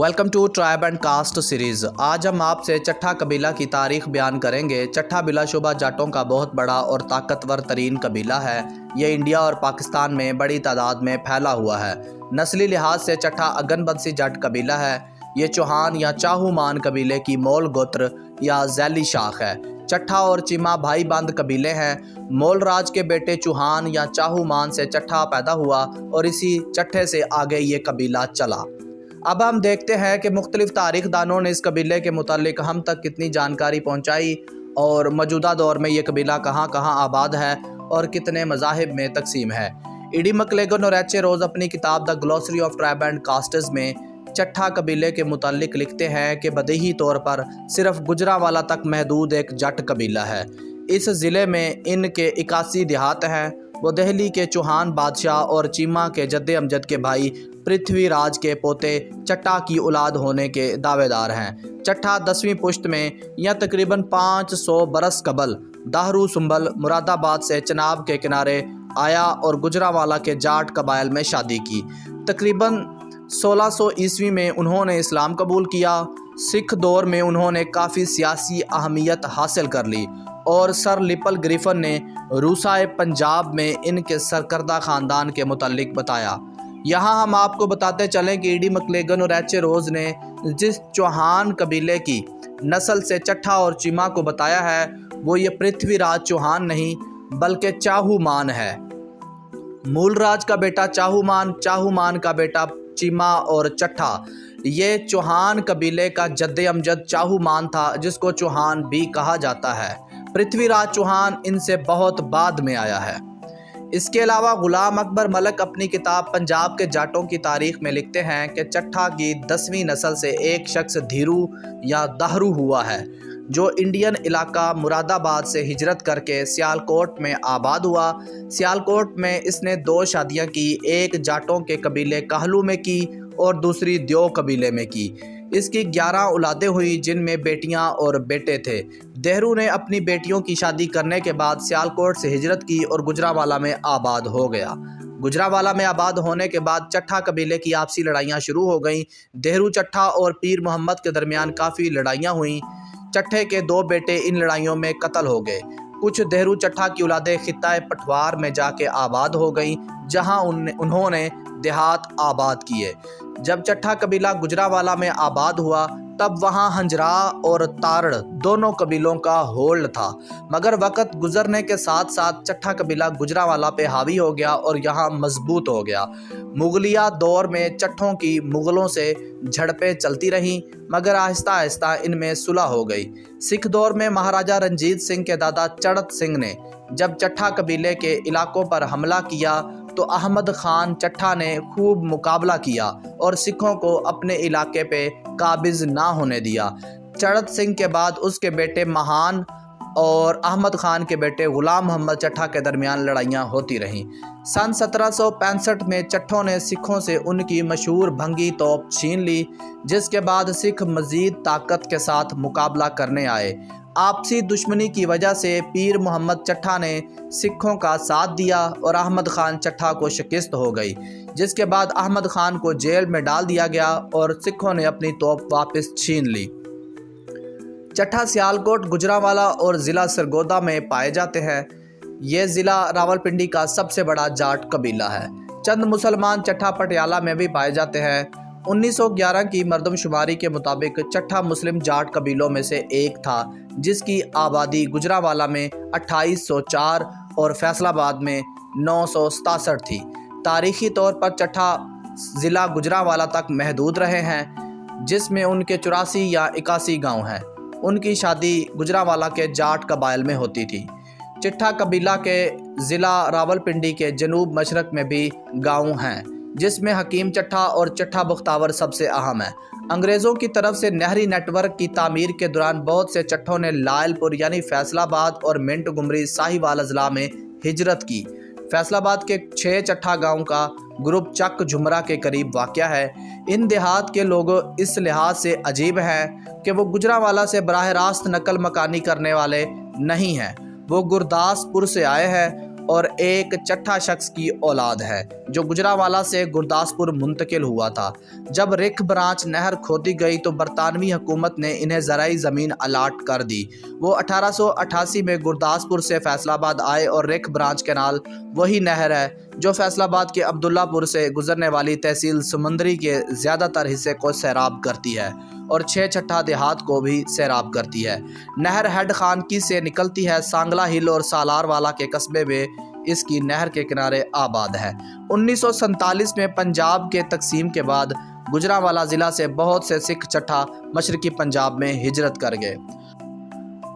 Welcome to tribe and caste series. आज हम आपसे चट्ठा कबीला की तारीख बयान करेंगे। चट्ठा बिलाशुबा जाटों का बहुत बड़ा और ताकतवर तरीन कबीला है। ये इंडिया और पाकिस्तान में बड़ी तादाद में फैला हुआ है। नस्ली लिहाज से चट्ठा अगनबंसी जाट कबीला है। ये चौहान या चाहूमान कबीले की मोल गोत्र या झैली शाख है। चट्ठा और चीमा भाई बंद कबीले हैं। मोल राज के बेटे चौहान या चाहूमान से चट्ठा पैदा हुआ और इसी चट्ठे से आगे ये कबीला चला। अब हम देखते हैं कि मुख्तलिफ तारीख दानों ने इस कबीले के मुतालिक हम तक कितनी जानकारी पहुँचाई और मौजूदा दौर में ये कबीला कहाँ कहाँ आबाद है और कितने मज़ाहिब में तकसीम है। ईडी मैकलेगन और एच ए रोज़ अपनी किताब the glossary of tribe and castes में चट्ठा कबीले के मुतालिक लिखते हैं कि बदीही तौर पर सिर्फ गुजरांवाला तक महदूद एक जट कबीला है। इस ज़िले में इनके 81 देहात हैं। वो दिल्ली के चौहान बादशाह और चीमा के जद्दे अमजद के भाई पृथ्वीराज के पोते चट्ठा की औलाद होने के दावेदार हैं। चट्ठा 10वीं पुश्त में या तकरीबन 500 बरस कबल दाहरू सुंबल मुरादाबाद से चनाब के किनारे आया और गुजरांवाला के जाट कबाइल में शादी की। तकरीबन 1600 ईस्वी में उन्होंने इस्लाम कबूल किया। सिख दौर में उन्होंने काफ़ी सियासी अहमियत हासिल कर ली और सर लिपल ग्रिफन ने रूसाए पंजाब में इनके सरकर्दा ख़ानदान के मुतालिक बताया। यहाँ हम आपको बताते चलें कि ईडी मैकलेगन और एच ए रोज़ ने जिस चौहान कबीले की नस्ल से चट्ठा और चीमा को बताया है वो ये पृथ्वीराज चौहान नहीं बल्कि चाहूमान है। मूलराज का बेटा चाहूमान, चाहूमान का बेटा चीमा और चट्ठा। ये चौहान कबीले का जद्दे अमजद चाहूमान था जिसको चौहान भी कहा जाता है। पृथ्वीराज चौहान इनसे बहुत बाद में आया है। इसके अलावा गुलाम अकबर मलक अपनी किताब पंजाब के जाटों की तारीख में लिखते हैं कि चट्ठा की 10वीं नस्ल से एक शख्स धीरू या दाहरू हुआ है जो इंडियन इलाका मुरादाबाद से हिजरत करके सियालकोट में आबाद हुआ। सियालकोट में इसने 2 शादियां की, एक जाटों के कबीले काहलू में की और दूसरी द्यो कबीले में की। इसकी 11 औलादें हुई जिनमें बेटियां और बेटे थे। देहरू ने अपनी बेटियों की शादी करने के बाद सियालकोट से हिजरत की और गुजरांवाला में आबाद हो गया। गुजरांवाला में आबाद होने के बाद चट्ठा कबीले की आपसी लड़ाइयाँ शुरू हो गईं। देहरू चट्ठा और पीर मोहम्मद के दरमियान काफ़ी लड़ाइयाँ हुईं। चट्ठे के 2 बेटे इन लड़ाइयों में कत्ल हो गए। कुछ देहरू चट्ठा की औलादें खित्ता पटवार में जाके आबाद हो गईं जहां उन्होंने देहात आबाद किए। जब चट्ठा कबीला गुजरांवाला में आबाद हुआ तब वहां हंजरा और तारड़ दोनों कबीलों का होल्ड था, मगर वक़्त गुजरने के साथ साथ चट्ठा कबीला गुजरांवाला पे हावी हो गया और यहाँ मजबूत हो गया। मुगलिया दौर में चट्ठों की मुग़लों से झड़पें चलती रहीं मगर आहिस्ता आहिस्ता इनमें सुलह हो गई। सिख दौर में महाराजा रंजीत सिंह के दादा चढ़त सिंह ने जब चट्ठा कबीले के इलाकों पर हमला किया तो अहमद खान चट्ठा ने खूब मुकाबला किया और सिखों को अपने इलाके पे काबिज ना होने दिया। चढ़त सिंह के बाद उसके बेटे महान और अहमद खान के बेटे गुलाम मोहम्मद चट्ठा के दरमियान लड़ाइयाँ होती रहीं। सन 1765 में चट्ठों ने सिखों से उनकी मशहूर भंगी तोप छीन ली, जिसके बाद सिख मज़ीद ताकत के साथ मुकाबला करने आए। आपसी दुश्मनी की वजह से पीर मोहम्मद चट्ठा ने सिखों का साथ दिया और अहमद खान चट्ठा को शिकस्त हो गई, जिसके बाद अहमद खान को जेल में डाल दिया गया और सिखों ने अपनी तोप वापस छीन ली। चट्ठा सियालकोट, गुजरांवाला और ज़िला सरगोदा में पाए जाते हैं। ये ज़िला रावलपिंडी का सबसे बड़ा जाट कबीला है। चंद मुसलमान चट्ठा पटियाला में भी पाए जाते हैं। 1911 की मरदमशुमारी के मुताबिक चट्ठा मुस्लिम जाट कबीलों में से एक था जिसकी आबादी गुजरांवाला में 2804 और फैसलाबाद में 967 थी। तारीख़ी तौर पर चट्ठा ज़िला गुजरांवाला तक महदूद रहे हैं जिसमें उनके 84 या 81 गांव हैं। उनकी शादी गुजरांवाला के जाट कबाइल में होती थी। चट्ठा कबीला के ज़िला रावलपिंडी के जनूब मशरक में भी गांव हैं जिसमें हकीम चट्ठा और चट्ठा बख्तावर सबसे अहम है। अंग्रेज़ों की तरफ से नहरी नेटवर्क की तामीर के दौरान बहुत से चट्ठों ने लायलपुर यानी फैसलाबाद और मिंट गुमरी साहिवाल अजला में हिजरत की। फैसलाबाद के 6 चट्ठा गांव का ग्रुप चक झुमरा के करीब वाक़या है। इन देहात के लोग इस लिहाज से अजीब हैं कि वो गुजरांवाला से बराह रास्त नकल मकानी करने वाले नहीं हैं। वो गुरदासपुर से आए हैं اور ایک چٹھا شخص کی اولاد ہے جو گجرانوالہ سے گرداسپور منتقل ہوا تھا۔ جب رکھ برانچ نہر کھودی گئی تو برطانوی حکومت نے انہیں زرعی زمین الاٹ کر دی۔ وہ 1888 میں گرداسپور سے فیصل آباد آئے اور رکھ برانچ کینال وہی نہر ہے جو فیصل آباد کے عبداللہ پور سے گزرنے والی تحصیل سمندری کے زیادہ تر حصے کو سیراب کرتی ہے اور 6 دیہات کو بھی سیراب کرتی ہے۔ نہر ہیڈ خانکی سے نکلتی ہے، سانگلا ہل اور سالار والا کے قصبے میں اس کی نہر کے کنارے آباد ہے۔ 1947 میں پنجاب کے تقسیم کے بعد گجرانوالہ ضلع سے بہت سے سکھ چٹھا مشرقی پنجاب میں ہجرت کر گئے۔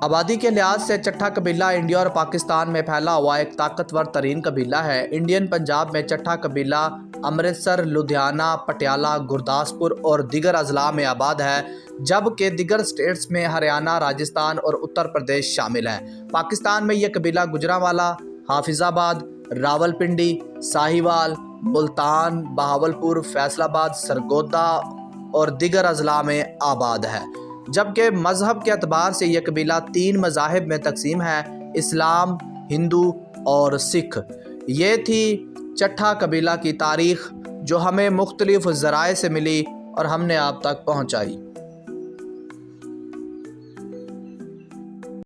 آبادی کے لحاظ سے چٹھا قبیلہ انڈیا اور پاکستان میں پھیلا ہوا ایک طاقتور ترین قبیلہ ہے۔ انڈین پنجاب میں چٹھا قبیلہ امرتسر، لدھیانہ، پٹیالہ، گرداسپور اور دیگر اضلاع میں آباد ہے، جبکہ دیگر اسٹیٹس میں ہریانہ، راجستھان اور اتر پردیش شامل ہیں۔ پاکستان میں یہ قبیلہ گجرانوالہ، حافظ آباد، راولپنڈی، ساہیوال، ملتان، بہاولپور، فیصل آباد، سرگودا اور دیگر اضلاع میں آباد ہے۔ جبکہ مذہب کے اعتبار سے یہ قبیلہ 3 مذاہب میں تقسیم ہے: اسلام، ہندو اور سکھ۔ یہ تھی چٹھا قبیلہ کی تاریخ جو ہمیں مختلف ذرائع سے ملی اور ہم نے آپ تک پہنچائی۔